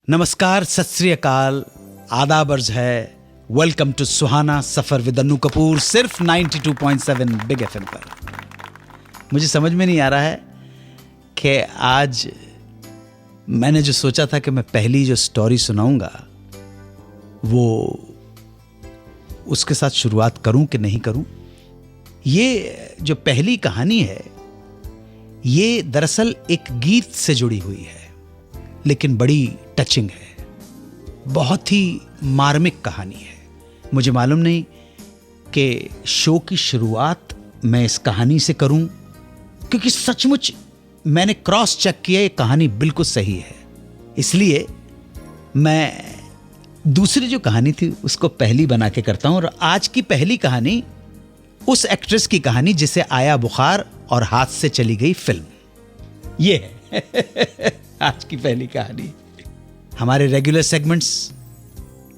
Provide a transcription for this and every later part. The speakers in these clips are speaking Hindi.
नमस्कार, सत श्री अकाल, आदाब अर्ज है। Welcome to Suhana Safar with Annu Kapoor, सिर्फ 92.7 बिग एफएम पर। मुझे समझ में नहीं आ रहा है कि आज मैंने जो सोचा था कि मैं पहली जो स्टोरी सुनाऊंगा वो उसके साथ शुरुआत करूं कि नहीं करूं। ये जो पहली कहानी है ये दरअसल एक गीत से जुड़ी हुई है, लेकिन बड़ी टचिंग है, बहुत ही मार्मिक कहानी है। मुझे मालूम नहीं कि शो की शुरुआत मैं इस कहानी से करूं, क्योंकि सचमुच मैंने क्रॉस चेक किया, ये कहानी बिल्कुल सही है। इसलिए मैं दूसरी जो कहानी थी उसको पहली बना के करता हूं। और आज की पहली कहानी उस एक्ट्रेस की कहानी जिसे आया बुखार और हाथ से चली गई फिल्म, ये है आज की पहली कहानी। हमारे रेगुलर सेगमेंट्स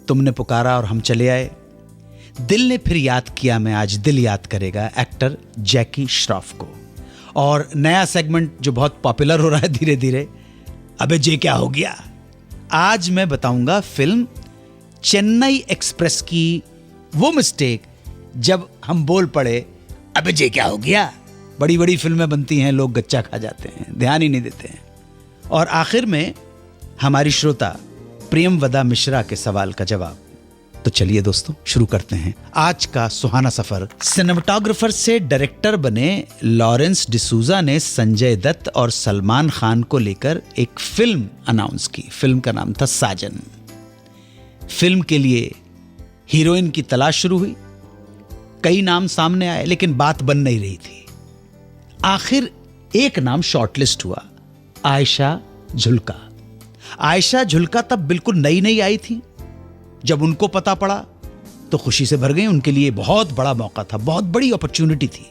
तुमने पुकारा और हम चले आए। दिल ने फिर याद किया, मैं आज दिल याद करेगा एक्टर जैकी श्रॉफ को। और नया सेगमेंट जो बहुत पॉपुलर हो रहा है धीरे धीरे, अबे जे क्या हो गया। आज मैं बताऊंगा फिल्म चेन्नई एक्सप्रेस की वो मिस्टेक जब हम बोल पड़े अबे जे क्या हो गया। बड़ी बड़ी फिल्में बनती हैं, लोग गच्चा खा जाते हैं, ध्यान ही नहीं देते हैं। और आखिर में हमारी श्रोता प्रियमवदा मिश्रा के सवाल का जवाब। तो चलिए दोस्तों शुरू करते हैं आज का सुहाना सफर। सिनेमेटोग्राफर से डायरेक्टर बने लॉरेंस डिसूजा ने संजय दत्त और सलमान खान को लेकर एक फिल्म अनाउंस की। फिल्म का नाम था साजन। फिल्म के लिए हीरोइन की तलाश शुरू हुई, कई नाम सामने आए, लेकिन बात बन नहीं रही थी। आखिर एक नाम शॉर्टलिस्ट हुआ, आयशा झुल्का। आयशा झुल्का तब बिल्कुल नई नई आई थी। जब उनको पता पड़ा तो खुशी से भर गई। उनके लिए बहुत बड़ा मौका था, बहुत बड़ी अपॉर्चुनिटी थी।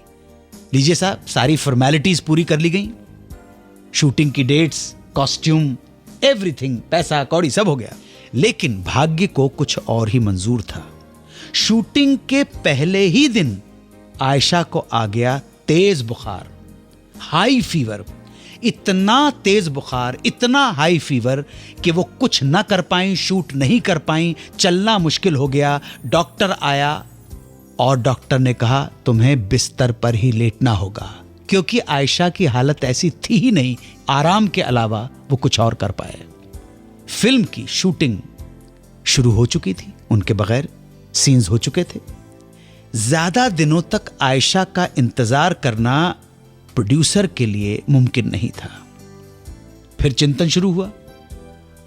लीजिए साहब, सारी फॉर्मेलिटीज पूरी कर ली गई, शूटिंग की डेट्स, कॉस्ट्यूम, एवरीथिंग, पैसा कौड़ी सब हो गया। लेकिन भाग्य को कुछ और ही मंजूर था। शूटिंग के पहले ही दिन आयशा को आ गया तेज बुखार, हाई फीवर। इतना तेज बुखार, इतना हाई फीवर कि वो कुछ ना कर पाई, शूट नहीं कर पाई, चलना मुश्किल हो गया। डॉक्टर आया और डॉक्टर ने कहा तुम्हें बिस्तर पर ही लेटना होगा, क्योंकि आयशा की हालत ऐसी थी ही नहीं, आराम के अलावा वो कुछ और कर पाए। फिल्म की शूटिंग शुरू हो चुकी थी, उनके बगैर सीन्स हो चुके थे। ज्यादा दिनों तक आयशा का इंतजार करना प्रोड्यूसर के लिए मुमकिन नहीं था। फिर चिंतन शुरू हुआ।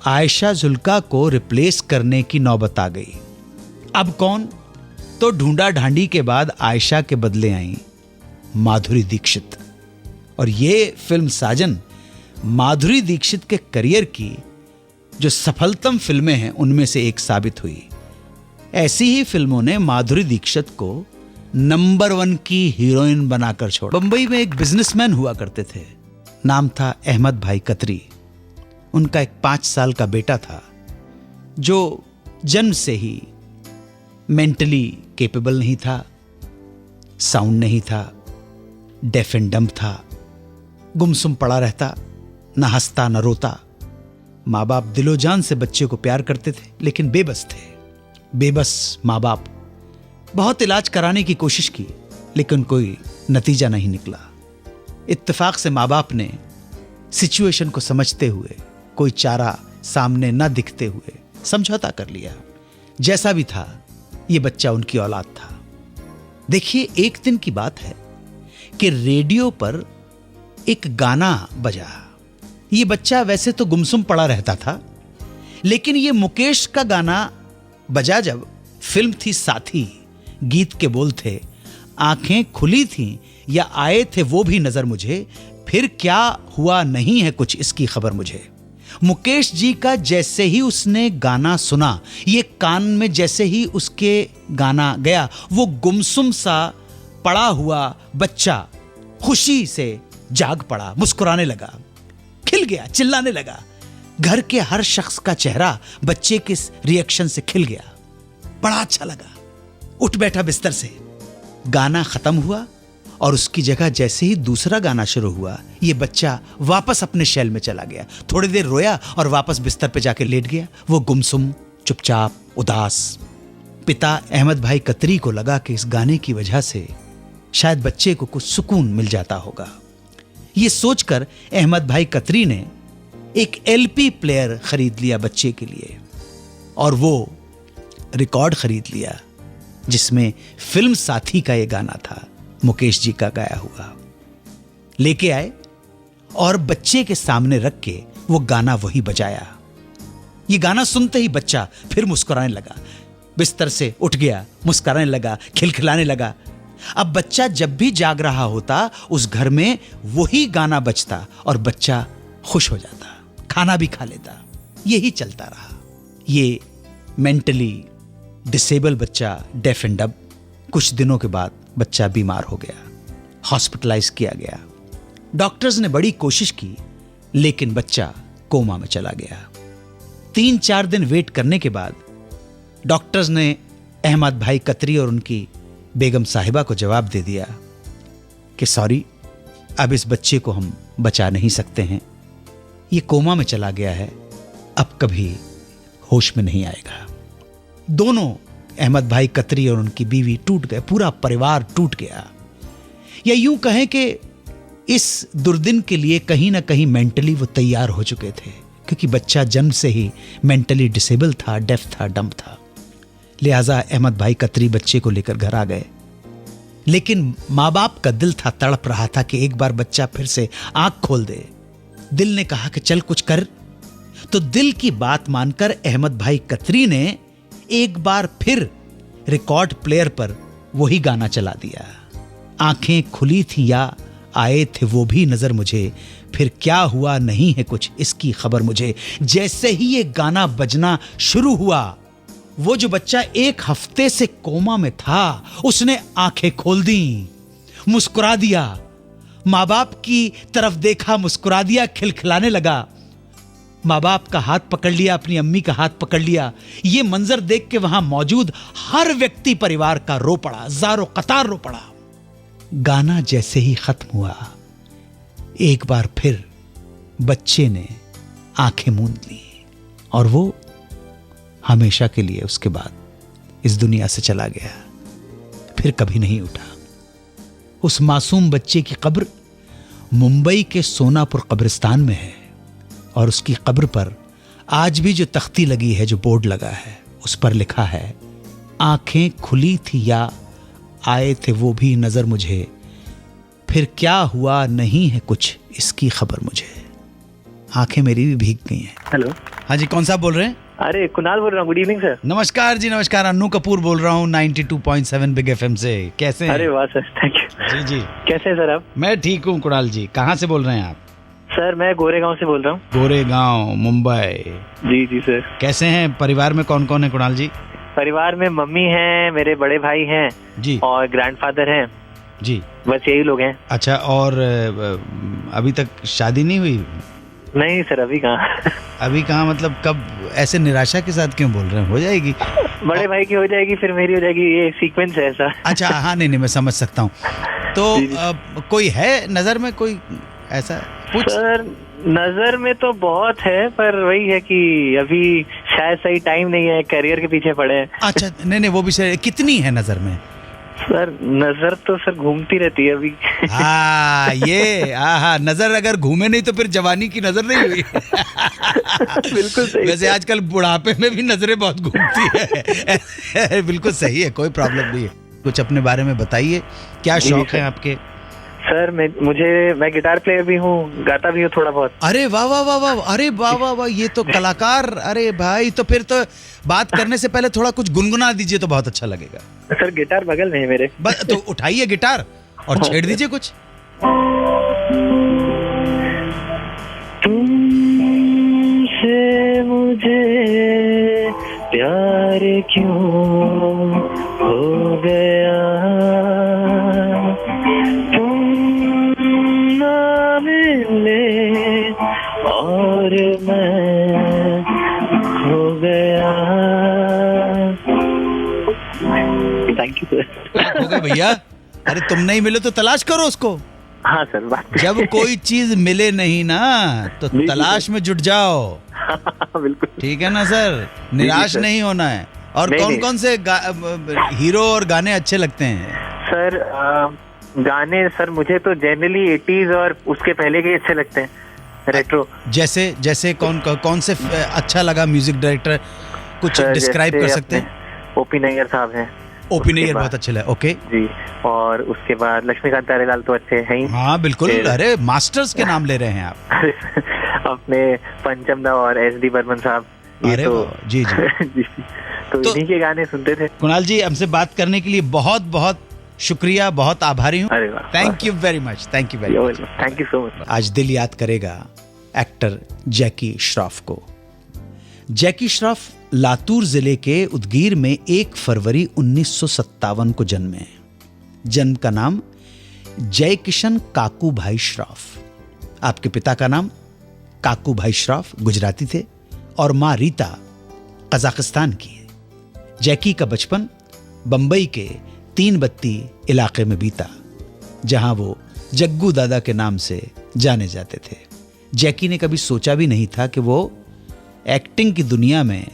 आयशा झुल्का को रिप्लेस करने की नौबत आ गई। अब कौन? तो ढूंढा ढांडी के बाद आयशा के बदले आई माधुरी दीक्षित। और ये फिल्म साजन माधुरी दीक्षित के करियर की जो सफलतम फिल्में हैं उनमें से एक साबित हुई। ऐसी ही फिल्मों ने माधुरी दीक्षित को नंबर 1 की हीरोइन बनाकर छोड़ा। बंबई में एक बिजनेसमैन हुआ करते थे, नाम था अहमद भाई कतरी। उनका एक 5 साल का बेटा था जो जन्म से ही मेंटली केपेबल नहीं था, साउंड नहीं था, डेफ एंड डम्ब था, गुमसुम पड़ा रहता, न हंसता न रोता। माँ बाप दिलो जान से बच्चे को प्यार करते थे, लेकिन बेबस थे। बेबस माँ बाप। बहुत इलाज कराने की कोशिश की, लेकिन कोई नतीजा नहीं निकला। इत्तेफाक से माँ बाप ने सिचुएशन को समझते हुए, कोई चारा सामने न दिखते हुए समझौता कर लिया। जैसा भी था ये बच्चा उनकी औलाद था। देखिए, एक दिन की बात है कि रेडियो पर एक गाना बजा। ये बच्चा वैसे तो गुमसुम पड़ा रहता था, लेकिन ये मुकेश का गाना बजा जब। फिल्म थी साथी, गीत के बोल थे आंखें खुली थीं या आए थे वो भी नजर मुझे, फिर क्या हुआ नहीं है कुछ इसकी खबर मुझे। मुकेश जी का जैसे ही उसने गाना सुना, ये कान में जैसे ही उसके गाना गया, वो गुमसुम सा पड़ा हुआ बच्चा खुशी से जाग पड़ा, मुस्कुराने लगा, खिल गया, चिल्लाने लगा। घर के हर शख्स का चेहरा बच्चे के रिएक्शन से खिल गया। बड़ा अच्छा लगा। उठ बैठा बिस्तर से। गाना खत्म हुआ और उसकी जगह जैसे ही दूसरा गाना शुरू हुआ, ये बच्चा वापस अपने शेल में चला गया। थोड़ी देर रोया और वापस बिस्तर पे जाके लेट गया। वो गुमसुम, चुपचाप, उदास। पिता अहमद भाई कतरी को लगा कि इस गाने की वजह से शायद बच्चे को कुछ सुकून मिल जाता होगा। ये सोचकर अहमद भाई कतरी ने एक एलपी प्लेयर खरीद लिया बच्चे के लिए, और वो रिकॉर्ड खरीद लिया जिसमें फिल्म साथी का ये गाना था, मुकेश जी का गाया हुआ। लेके आए और बच्चे के सामने रख के वो गाना वही बजाया। ये गाना सुनते ही बच्चा फिर मुस्कुराने लगा, बिस्तर से उठ गया, मुस्कुराने लगा, खिलखिलाने लगा। अब बच्चा जब भी जाग रहा होता, उस घर में वही गाना बजता और बच्चा खुश हो जाता, खाना भी खा लेता। यही चलता रहा। ये मेंटली डिसेबल बच्चा, डेफ एंड डब। कुछ दिनों के बाद बच्चा बीमार हो गया, हॉस्पिटलाइज किया गया। डॉक्टर्स ने बड़ी कोशिश की, लेकिन बच्चा कोमा में चला गया। 3-4 दिन वेट करने के बाद डॉक्टर्स ने अहमद भाई कतरी और उनकी बेगम साहिबा को जवाब दे दिया कि सॉरी, अब इस बच्चे को हम बचा नहीं सकते हैं, ये कोमा में चला गया है, अब कभी होश में नहीं आएगा। दोनों अहमद भाई कतरी और उनकी बीवी टूट गए, पूरा परिवार टूट गया। या यूं कहें कि इस दुर्दिन के लिए कहीं ना कहीं मेंटली वो तैयार हो चुके थे, क्योंकि बच्चा जन्म से ही मेंटली डिसेबल था, डेफ था, डम्ब था। लिहाजा अहमद भाई कतरी बच्चे को लेकर घर आ गए। लेकिन माँ बाप का दिल था, तड़प रहा था कि एक बार बच्चा फिर से आंख खोल दे। दिल ने कहा कि चल कुछ कर। तो दिल की बात मानकर अहमद भाई कतरी ने एक बार फिर रिकॉर्ड प्लेयर पर वही गाना चला दिया। आंखें खुली थी या आए थे वो भी नजर मुझे, फिर क्या हुआ नहीं है कुछ इसकी खबर मुझे। जैसे ही ये गाना बजना शुरू हुआ, वो जो बच्चा 1 हफ्ते से कोमा में था, उसने आंखें खोल दी, मुस्कुरा दिया, माँ बाप की तरफ देखा, मुस्कुरा दिया, खिलखिलाने लगा। माँ बाप का हाथ पकड़ लिया, अपनी अम्मी का हाथ पकड़ लिया। ये मंजर देख के वहां मौजूद हर व्यक्ति परिवार का रो पड़ा, ज़ारो कतार रो पड़ा। गाना जैसे ही खत्म हुआ, एक बार फिर बच्चे ने आंखें मूंद ली और वो हमेशा के लिए उसके बाद इस दुनिया से चला गया, फिर कभी नहीं उठा। उस मासूम बच्चे की कब्र मुंबई के सोनापुर कब्रिस्तान में है, और उसकी कब्र पर आज भी जो तख्ती लगी है, जो बोर्ड लगा है, उस पर लिखा है, आंखें खुली थी या आए थे वो भी नजर मुझे, फिर क्या हुआ नहीं है कुछ इसकी खबर मुझे। आंखें मेरी भी भीग गई हैं। हेलो, हाँ जी, कौन सा बोल रहे हैं? अरे कुणाल बोल रहा हूँ। Good evening sir. नमस्कार जी, नमस्कार। अन्नू कपूर बोल रहा हूँ 92.7 बिग एफएम से। कैसे हैं? अरे वाह सर, थैंक यू। जी जी, कैसे हैं सर आप? मैं ठीक हूँ कुणाल जी। कहाँ से बोल रहे हैं आप? सर मैं गोरेगांव से बोल रहा हूँ। गोरेगांव, मुंबई। जी जी सर। कैसे हैं? परिवार में कौन कौन है कुणाल जी? परिवार में मम्मी हैं, मेरे बड़े भाई हैं जी, और ग्रैंडफादर हैं जी। बस यही लोग हैं। अच्छा, और अभी तक शादी नहीं हुई? नहीं सर, अभी कहाँ। अभी कहाँ मतलब कब? ऐसे निराशा के साथ क्यों बोल रहे हैं? हो जाएगी। बड़े भाई की हो जाएगी, फिर मेरी हो जाएगी, ये सीक्वेंस है ऐसा। अच्छा, हाँ, नहीं, मैं समझ सकता हूँ। तो कोई है नजर में, कोई ऐसा कुछ? सर नजर में तो बहुत है, पर वही है कि अभी शायद सही टाइम नहीं है, करियर के पीछे पड़े हैं। अच्छा, नहीं, वो भी सही। कितनी है नजर में? सर नजर तो सर घूमती रहती है अभी। हाँ, ये नजर अगर घूमे नहीं तो फिर जवानी की नजर नहीं हुई। बिल्कुल सही। वैसे आजकल बुढ़ापे में भी नजरें बहुत घूमती है। बिल्कुल सही है, कोई प्रॉब्लम नहीं है। कुछ अपने बारे में बताइए, क्या शौक है आपके? सर मैं गिटार प्लेयर भी हूँ, गाता भी हूँ थोड़ा बहुत। अरे वाह वाह वाह वाह, अरे वाह वाह वाह, ये तो कलाकार। अरे भाई, तो फिर तो बात करने से पहले थोड़ा कुछ गुनगुना दीजिए तो बहुत अच्छा लगेगा। सर गिटार बगल में है मेरे। बस तो उठाइए गिटार और छेड़ दीजिए कुछ। तुमसे मुझे प्यार क्यों हो गया, और मैं खो गया। Thank you sir. हो गए भैया, अरे तुम नहीं मिले तो तलाश करो उसको। हाँ सर, बात जब कोई चीज मिले नहीं ना तो तलाश में जुट जाओ। बिल्कुल ठीक है ना सर, निराश सर। नहीं होना है। और नहीं, कौन नहीं। कौन से हीरो और गाने अच्छे लगते हैं? सर गाने सर मुझे तो जनरली 80s और उसके पहले के अच्छे लगते हैं, रेट्रो। जैसे जैसे कौन से अच्छा लगा म्यूजिक डायरेक्टर, कुछ डिस्क्राइब कर सकते हैं? ओपी नैयर साहब हैं। ओपी नैयर बहुत अच्छे लगे। ओके जी, और उसके बाद लक्ष्मीकांत प्यारेलाल तो अच्छे हैं ही। हाँ बिल्कुल, अरे मास्टर्स के नाम ले रहे हैं आप। अपने पंचम दा और SD बर्मन साहब, ये अरे तो वाह, जी जी। तो इन्हीं के गाने सुनते थे। कुणाल जी, हमसे बात करने के लिए बहुत बहुत शुक्रिया, बहुत आभारी हूँ। अरे वाह, thank you very much, thank you very much. Thank you so much. आज दिल याद करेगा एक्टर जैकी श्रॉफ को। जैकी श्रॉफ लातूर जिले के उदगीर में 1 फरवरी 1957 को जन्मे। जन्म का नाम जय किशन काकू भाई श्रॉफ। आपके पिता का नाम काकू भाई श्रॉफ गुजराती थे और मां रीता कजाकिस्तान की है। जैकी का बचपन बंबई के 3 बत्ती इलाके में बीता, जहां वो जग्गू दादा के नाम से जाने जाते थे। जैकी ने कभी सोचा भी नहीं था कि वो एक्टिंग की दुनिया में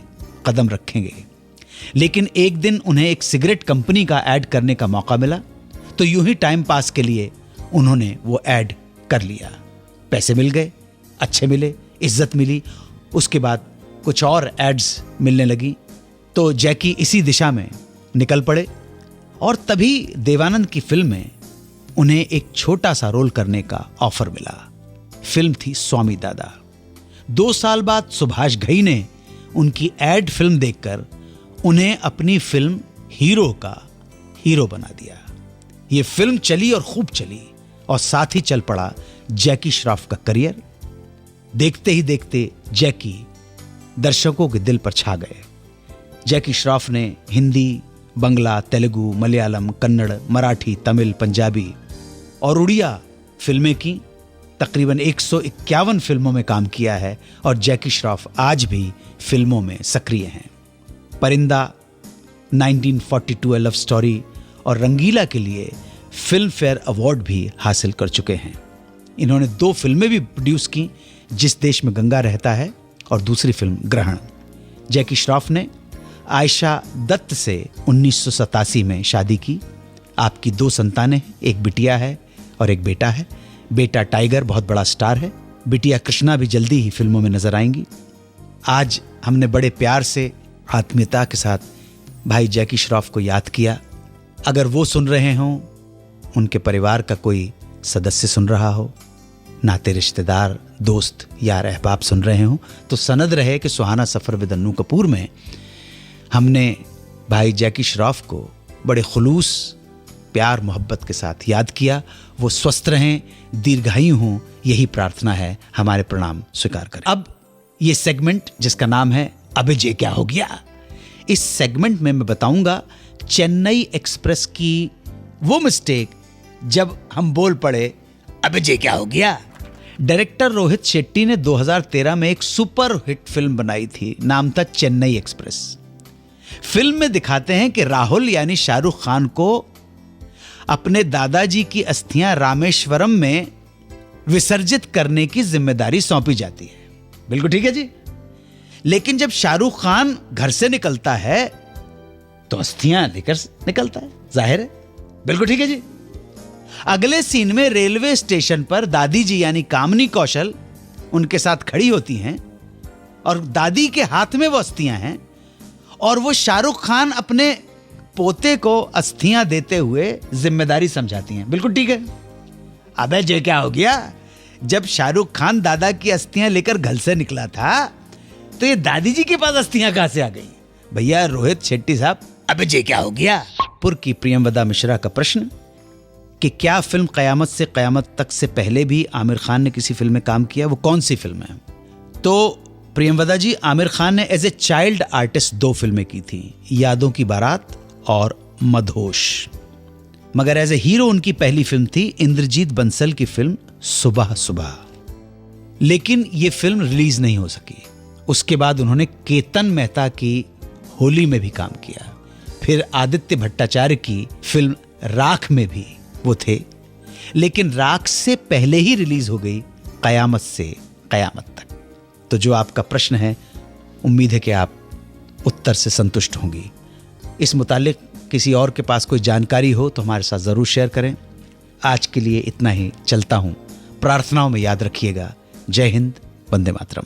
कदम रखेंगे, लेकिन एक दिन उन्हें एक सिगरेट कंपनी का ऐड करने का मौका मिला, तो यूं ही टाइम पास के लिए उन्होंने वो ऐड कर लिया। पैसे मिल गए, अच्छे मिले, इज्जत मिली। उसके बाद कुछ और एड्स मिलने लगी, तो जैकी इसी दिशा में निकल पड़े। और तभी देवानंद की फिल्म में उन्हें एक छोटा सा रोल करने का ऑफर मिला। फिल्म थी स्वामी दादा। 2 साल बाद सुभाष घई ने उनकी एड फिल्म देखकर उन्हें अपनी फिल्म हीरो का हीरो बना दिया। ये फिल्म चली और खूब चली, और साथ ही चल पड़ा जैकी श्रॉफ का करियर। देखते ही देखते जैकी दर्शकों के दिल पर छा गए। जैकी श्रॉफ ने हिंदी, बंगला, तेलुगु, मलयालम, कन्नड़, मराठी, तमिल, पंजाबी और उड़िया फिल्में की। तकरीबन 151 फिल्मों में काम किया है और जैकी श्रॉफ आज भी फिल्मों में सक्रिय हैं। परिंदा, 1942 लव स्टोरी और रंगीला के लिए फिल्म फेयर अवार्ड भी हासिल कर चुके हैं। इन्होंने 2 फिल्में भी प्रोड्यूस की, जिस देश में गंगा रहता है और दूसरी फिल्म ग्रहण। जैकी श्रॉफ ने आयशा दत्त से 1987 में शादी की। आपकी 2 संतानें हैं, एक बिटिया है और एक बेटा है। बेटा टाइगर बहुत बड़ा स्टार है, बिटिया कृष्णा भी जल्दी ही फिल्मों में नजर आएंगी। आज हमने बड़े प्यार से, आत्मीयता के साथ भाई जैकी श्रॉफ को याद किया। अगर वो सुन रहे हों, उनके परिवार का कोई सदस्य सुन रहा हो, नाते रिश्तेदार, दोस्त, यार, अहबाब सुन रहे हों, तो सनद रहे कि सुहाना सफ़र विद अन्नू कपूर में हमने भाई जैकी श्रॉफ को बड़े खुलूस, प्यार, मोहब्बत के साथ याद किया। वो स्वस्थ रहें, दीर्घायु हों, यही प्रार्थना है। हमारे प्रणाम स्वीकार करें। अब ये सेगमेंट जिसका नाम है अबे जे क्या हो गया, इस सेगमेंट में मैं बताऊंगा चेन्नई एक्सप्रेस की वो मिस्टेक जब हम बोल पड़े अबे जे क्या हो गया। डायरेक्टर रोहित शेट्टी ने 2013 में एक सुपर हिट फिल्म बनाई थी, नाम था चेन्नई एक्सप्रेस। फिल्म में दिखाते हैं कि राहुल यानी शाहरुख खान को अपने दादाजी की अस्थियां रामेश्वरम में विसर्जित करने की जिम्मेदारी सौंपी जाती है। बिल्कुल ठीक है जी। लेकिन जब शाहरुख खान घर से निकलता है तो अस्थियां लेकर निकलता है, जाहिर है। बिल्कुल ठीक है जी। अगले सीन में रेलवे स्टेशन पर दादी जी यानी कामनी कौशल उनके साथ खड़ी होती हैं और दादी के हाथ में वो अस्थियां हैं और वो शाहरुख खान अपने पोते को अस्थियां देते हुए जिम्मेदारी समझाती हैं। बिल्कुल ठीक है। अबे जे क्या हो गया, जब शाहरुख खान दादा की अस्थियां लेकर घर से निकला था तो ये दादी जी के पास अस्थियां कहां से आ गई? भैया रोहित शेट्टी साहब, अबे जे क्या हो गया। पुर की प्रियंवदा मिश्रा का प्रश्न कि क्या फिल्म कयामत से कयामत तक से पहले भी आमिर खान ने किसी फिल्म में काम किया, वो कौन सी फिल्म है? तो प्रियंवदा जी, आमिर खान ने एज ए चाइल्ड आर्टिस्ट 2 फिल्में की थी, यादों की बारात और मदहोश। मगर एज ए हीरो उनकी पहली फिल्म थी इंद्रजीत बंसल की फिल्म सुबह सुबह। लेकिन यह फिल्म रिलीज नहीं हो सकी। उसके बाद उन्होंने केतन मेहता की होली में भी काम किया, फिर आदित्य भट्टाचार्य की फिल्म राख में भी वो थे, लेकिन राख से पहले ही रिलीज हो गई कयामत से कयामत तक। तो जो आपका प्रश्न है, उम्मीद है कि आप उत्तर से संतुष्ट होंगी। इस मुतालिक किसी और के पास कोई जानकारी हो तो हमारे साथ ज़रूर शेयर करें। आज के लिए इतना ही, चलता हूँ। प्रार्थनाओं में याद रखिएगा। जय हिंद, वंदे मातरम।